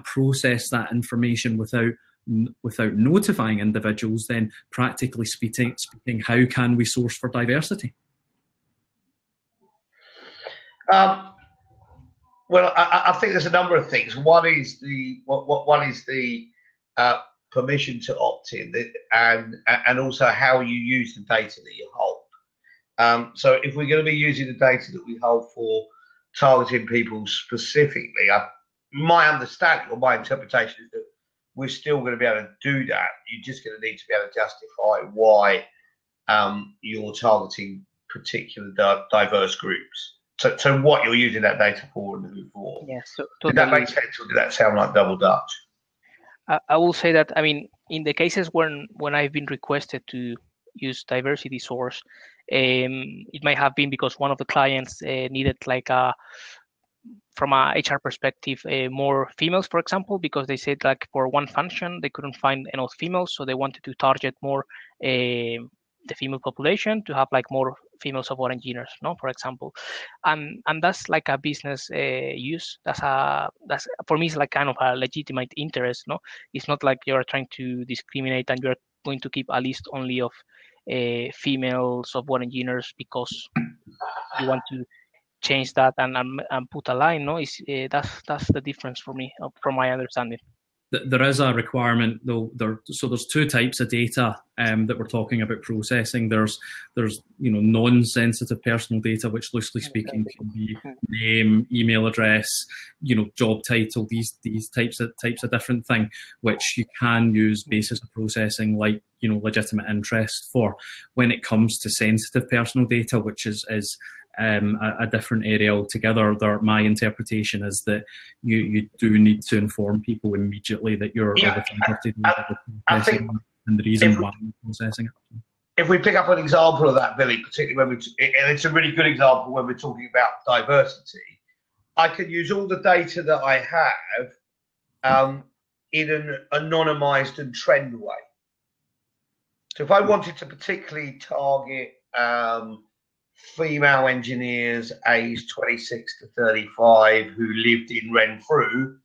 Speaker 1: process that information without notifying individuals? Then practically speaking, how can we source for diversity?
Speaker 3: Well, I think there's a number of things. One is the permission to opt in, and also how you use the data that you hold. So if we're going to be using the data that we hold for targeting people specifically, my understanding or my interpretation is that we're still going to be able to do that. You're just going to need to be able to justify why you're targeting particular diverse groups. So what you're using that data for and who for.
Speaker 2: Yes. So
Speaker 3: did that make sense, or did that sound like double Dutch?
Speaker 2: I will say that, I mean, in the cases when I've been requested to use diversity source, it might have been because one of the clients needed, like, from a HR perspective, more females, for example, because they said, like, for one function they couldn't find enough females, so they wanted to target more the female population to have, like, more female software engineers, no, for example, and that's like a business use. That's for me, it's like kind of a legitimate interest, no. It's not like you're trying to discriminate and you're going to keep a list only of female software engineers because you want to change that and put a line, no. It's that's the difference for me, from my understanding.
Speaker 1: There is a requirement, though. So there's two types of data that we're talking about processing. There's non-sensitive personal data, which loosely speaking can be name, email address, job title, these types of different thing, which you can use basis of processing like legitimate interest for. When it comes to sensitive personal data, which is a different area altogether, my interpretation is that you do need to inform people immediately that you're processing and the reason why you're processing it.
Speaker 3: If we pick up an example of that, Billy, particularly and it's a really good example when we're talking about diversity, I could use all the data that I have in an anonymized and trend way. So if I wanted to particularly target female engineers aged 26 to 35 who lived in Renfrew,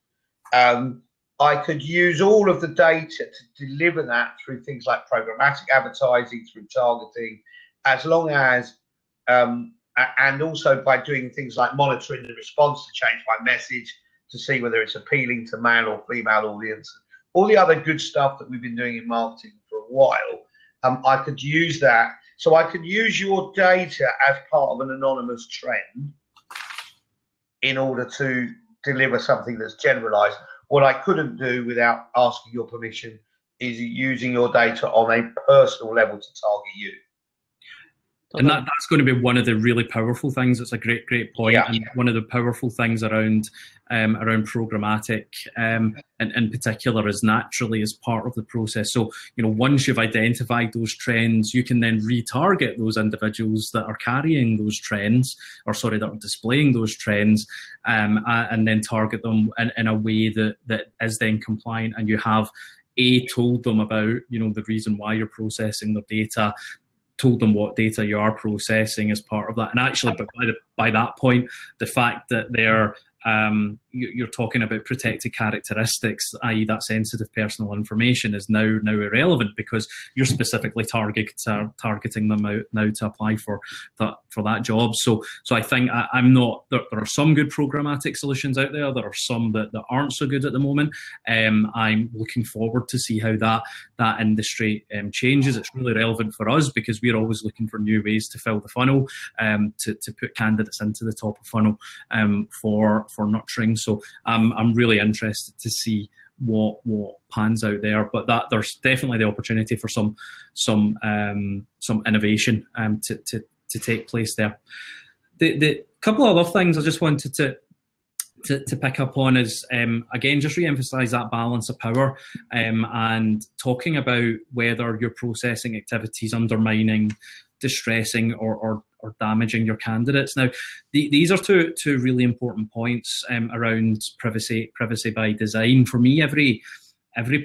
Speaker 3: I could use all of the data to deliver that through things like programmatic advertising, through targeting, as long as, and also by doing things like monitoring the response to change my message to see whether it's appealing to male or female audience, all the other good stuff that we've been doing in marketing for a while. I could use that. So I could use your data as part of an anonymous trend in order to deliver something that's generalized. What I couldn't do without asking your permission is using your data on a personal level to target you.
Speaker 1: And that's going to be one of the really powerful things. It's a great point. Yeah. And one of the powerful things around programmatic, in particular, is naturally as part of the process. So, once you've identified those trends, you can then retarget those individuals that are carrying those trends, that are displaying those trends, and then target them in a way that is then compliant. And you have told them about, the reason why you're processing their data, told them what data you are processing as part of that. And actually, by that point, the fact that you're talking about protected characteristics, i.e. that sensitive personal information, is now irrelevant because you're specifically targeting them out now to apply for that job. So I think there are some good programmatic solutions out there. There are some that aren't so good at the moment. I'm looking forward to see how that industry changes. It's really relevant for us because we're always looking for new ways to fill the funnel, to put candidates into the top of funnel for nurturing. So I'm really interested to see what pans out there, but there's definitely the opportunity for some innovation to take place there. The couple of other things I just wanted to pick up on is, again, just re-emphasise that balance of power, and talking about whether your processing activities undermining, distressing, or damaging your candidates. Now, these are two really important points around privacy by design. For me, every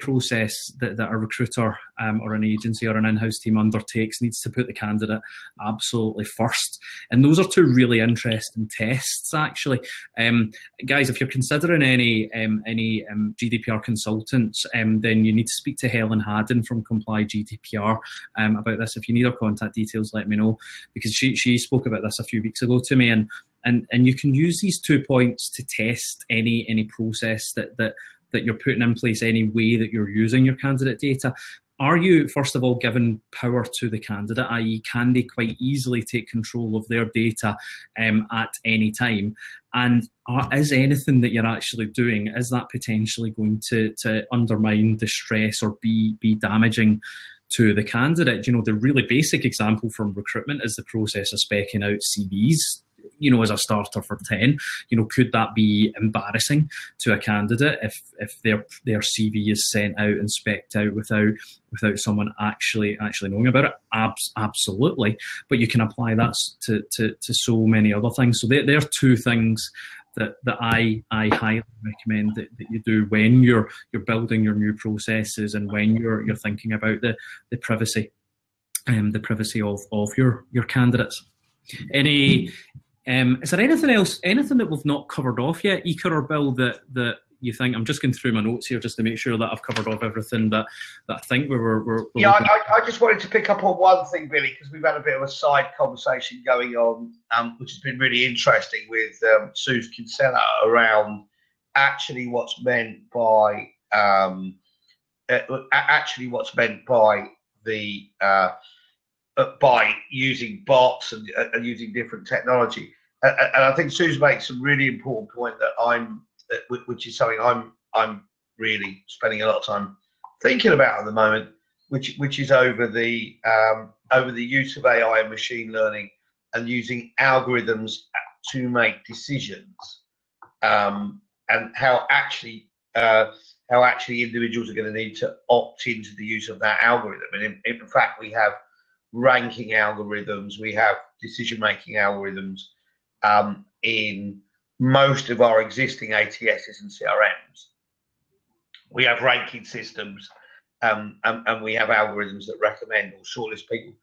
Speaker 1: process that a recruiter or an agency or an in-house team undertakes needs to put the candidate absolutely first. And those are two really interesting tests, actually. Guys, if you're considering any GDPR consultants, then you need to speak to Helen Haddon from Comply GDPR about this. If you need her contact details, let me know, because she spoke about this a few weeks ago to me. And you can use these 2 points to test any process that you're putting in place, any way that you're using your candidate data. Are you, first of all, giving power to the candidate, i.e. can they quite easily take control of their data at any time? And is anything that you're actually doing, is that potentially going to undermine, distress, or be damaging to the candidate? You know, the really basic example from recruitment is the process of speccing out CVs, you know, as a starter for 10. You know, could that be embarrassing to a candidate if their CV is sent out and specced out without someone actually knowing about it? Absolutely. But you can apply that to so many other things. So there are two things that I highly recommend that you do when you're building your new processes and when you're thinking about the privacy of your candidates. Is there anything else, anything that we've not covered off yet, Ika or Bill, that you think? I'm just going through my notes here just to make sure that I've covered off everything that I think we're
Speaker 3: yeah, I just wanted to pick up on one thing, Billy, because we've had a bit of a side conversation going on, which has been really interesting with Suze Kinsella around actually what's meant by by using bots and using different technology. And I think Suze makes some really important point which is something I'm really spending a lot of time thinking about at the moment, which is over the use of AI and machine learning and using algorithms to make decisions, and how actually individuals are going to need to opt into the use of that algorithm. And in fact, we have ranking algorithms, we have decision-making algorithms in most of our existing ATSs and CRMs. We have ranking systems, and we have algorithms that recommend or shortlist people.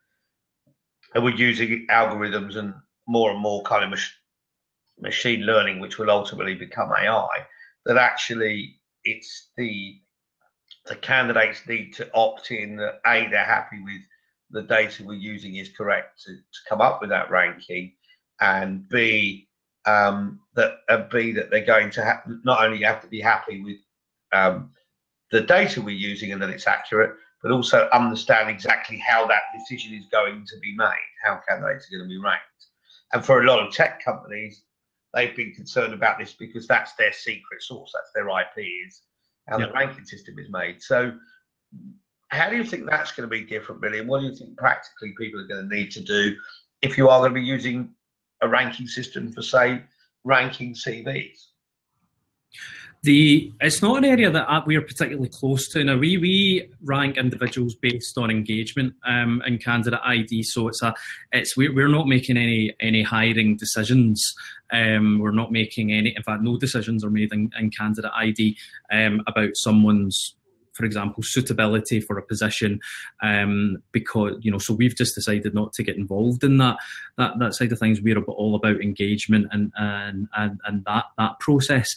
Speaker 3: And we're using algorithms and more kind of machine learning, which will ultimately become AI, that actually it's the candidates need to opt in that A, they're happy with the data we're using is correct to come up with that ranking, and B, that they're going to not only have to be happy with the data we're using and that it's accurate, but also understand exactly how that decision is going to be made, how candidates are going to be ranked. And for a lot of tech companies, they've been concerned about this because that's their secret source, that's their IP, is how the ranking system is made. So how do you think that's going to be different, Billy? And what do you think practically people are going to need to do if you are going to be using a ranking system for, say, ranking CVs?
Speaker 1: It's not an area that we are particularly close to. Now, we rank individuals based on engagement and candidate ID. So we're not making any hiring decisions. We're not making any. In fact, no decisions are made in candidate ID about someone's, for example, suitability for a position, because, you know, so we've just decided not to get involved in that side of things. We're all about engagement and that process.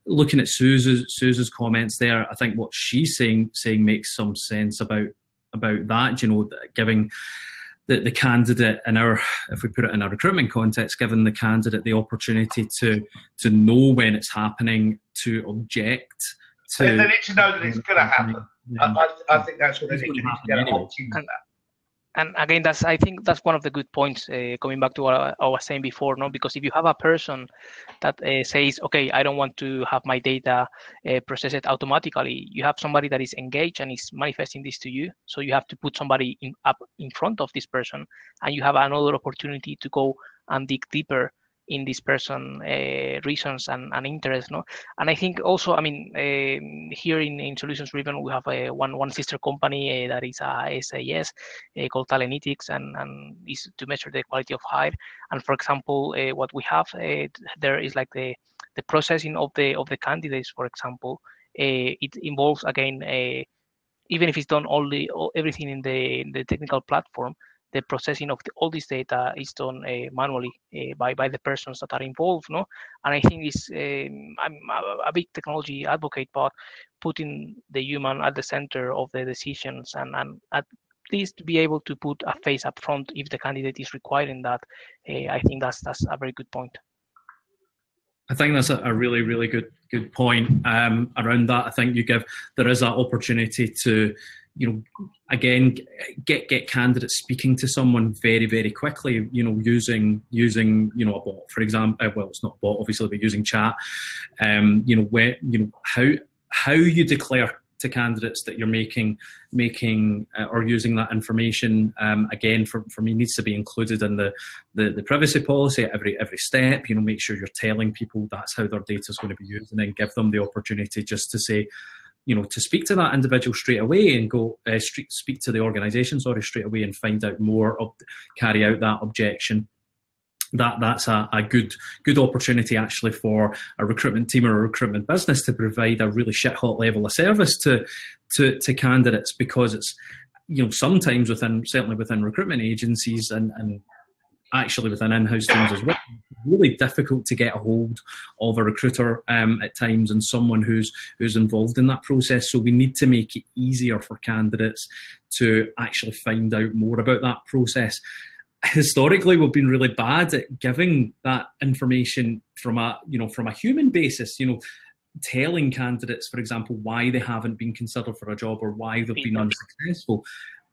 Speaker 1: Looking at Suze's comments there, I think what she's saying makes some sense about that. You know, giving the candidate if we put it in a recruitment context, giving the candidate the opportunity to know when it's happening, to object.
Speaker 3: They need to know that it's going to happen. I think that's what they need to get opt into that.
Speaker 2: And again, I think that's one of the good points, coming back to what I was saying before, no? Because if you have a person that says, okay, I don't want to have my data processed automatically, you have somebody that is engaged and is manifesting this to you. So you have to put somebody up in front of this person, and you have another opportunity to go and dig deeper in this person reasons and interests, no? And I think also, I mean, here in Solutions Driven, we have one sister company that is a SAS called Talentpipeshow, and is to measure the quality of hire. And for example, what we have there is like the processing of the candidates, for example. It involves, again, even if it's done everything in the technical platform, the processing of all this data is done manually by the persons that are involved, no? And I think I'm a big technology advocate, but putting the human at the center of the decisions and at least be able to put a face up front if the candidate is requiring that, I think that's a very good point.
Speaker 1: I think that's a really, really good point around that. I think there is that opportunity to, again, get candidates speaking to someone very, very quickly, using a bot, for example. Well, it's not a bot, obviously, but using chat. How you declare to candidates that you're making or using that information, again, for me, needs to be included in the privacy policy at every step. Make sure you're telling people that's how their data is going to be used, and then give them the opportunity just to say, to speak to that individual straight away and go speak to the organisation, straight away, and find out more, carry out that objection. That's a good opportunity actually for a recruitment team or a recruitment business to provide a really shit hot level of service to candidates, because it's sometimes certainly within recruitment agencies and actually within in-house teams as well, really difficult to get a hold of a recruiter at times, and someone who's involved in that process. So we need to make it easier for candidates to actually find out more about that process. Historically, we've been really bad at giving that information from a human basis. Telling candidates, for example, why they haven't been considered for a job or why they've been unsuccessful.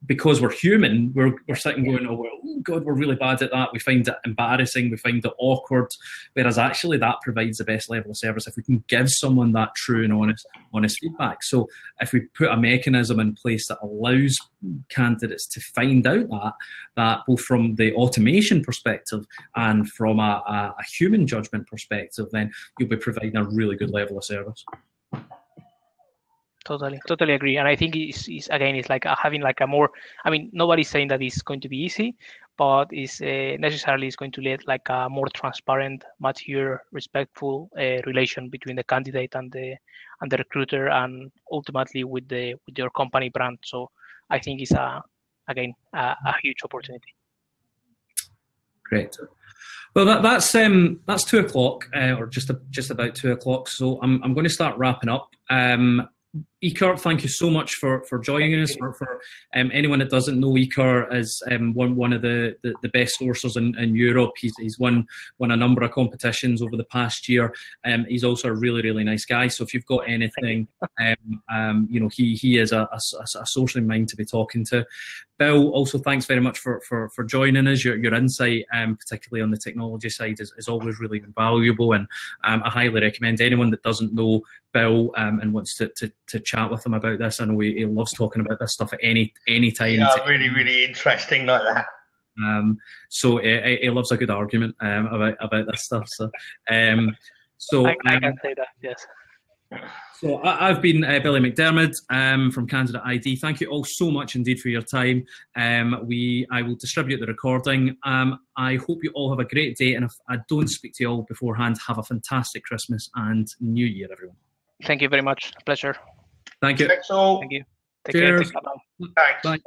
Speaker 1: Because we're human, we're sitting going, oh God, we're really bad at that. We find it embarrassing, we find it awkward. Whereas actually that provides the best level of service if we can give someone that true and honest feedback. So if we put a mechanism in place that allows candidates to find out that both from the automation perspective and from a human judgment perspective, then you'll be providing a really good level of service.
Speaker 2: Totally agree. And I think it's like having like a more, I mean, nobody's saying that it's going to be easy, but it's necessarily is going to lead like a more transparent, mature, respectful relation between the candidate and the recruiter, and ultimately with your company brand. So I think it's a huge opportunity.
Speaker 1: Great. Well, that's 2 o'clock, or just about 2 o'clock. So I'm going to start wrapping up. Iker, thank you so much for joining us. For anyone that doesn't know, Iker is one of the best sourcers in Europe. He's won a number of competitions over the past year. He's also a really, really nice guy. So if you've got anything, he is a sourcing mind to be talking to. Bill, also thanks very much for joining us. Your insight, particularly on the technology side, is always really valuable, and I highly recommend anyone that doesn't know Bill and wants to chat with him about this. I know he loves talking about this stuff at any time.
Speaker 3: Yeah, really, really interesting like that.
Speaker 1: So he loves a good argument about this stuff. So, I
Speaker 2: can say that, yes.
Speaker 1: So I've been Billy McDermott from Candidate ID. Thank you all so much indeed for your time. I will distribute the recording. I hope you all have a great day, and if I don't speak to you all beforehand, have a fantastic Christmas and New Year, everyone.
Speaker 2: Thank you very much. Pleasure.
Speaker 1: Thank you.
Speaker 3: Thanks all.
Speaker 2: Thank you. Take
Speaker 1: Cheers.
Speaker 2: care.
Speaker 3: Thanks.
Speaker 1: Bye.